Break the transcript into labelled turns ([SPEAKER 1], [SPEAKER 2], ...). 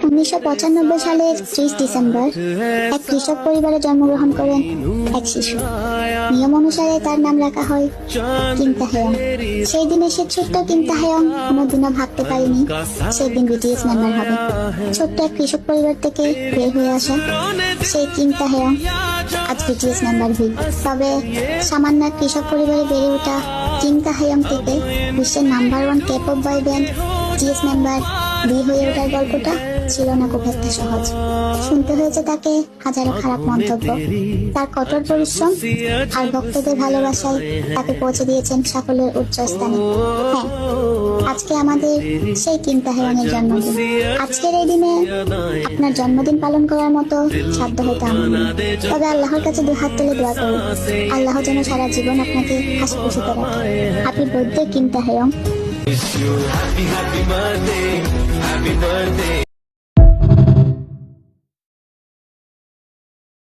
[SPEAKER 1] 1995 সালের 30 ডিসেম্বর এক কৃষক পরিবারে জন্মগ্রহণ করেন এক শিশু। নিয়ম অনুসারে তার নাম রাখা হয় কিম তাহেয়ং। সেই দিনে সে ছোট্ট কিম তাহেয়ং কোনোদিনও ভাবতে পারেনি সেদিন বিটিএস মেম্বার হবে। ছোট্ট এক কৃষক পরিবার থেকে বের হয়ে আসা সেই কিম তাহেয়ং আজ বিটিএস মেম্বার হুই। তবে সামান্য এক কৃষক পরিবারে বেড়ে ওঠা কিম তাহেয়ং থেকে বিশ্বের নাম্বার 1 কে-পপ বয় ব্যান্ড বিটিএস মেম্বার হয়ে ওঠার গল্পটা ছিল না খুব একটা সহজ। শুনতে হয়েছে তাকে হাজারো খারাপ মন্তব্য, তার কঠোর পরিশ্রম আর ভক্তদের ভালোবাসায় তাকে পৌঁছে দিয়েছেন সাফল্যের উচ্চ স্থানে। হ্যাঁ, আজকে আমাদের সেই কিম তাহেয়ংয়ের জন্মদিন। আজকের এই দিনে আপনার জন্মদিন পালন করার মতো সাধ্য হয়তো আমার নেই। তবে আল্লাহর কাছে দুহাত তুলে দোয়া করুন, আল্লাহ যেন সারা জীবন আপনাকে হাসি খুশিতে রাখে। Happy birthday Kim Taehyung.
[SPEAKER 2] Wish you happy birthday, happy birthday.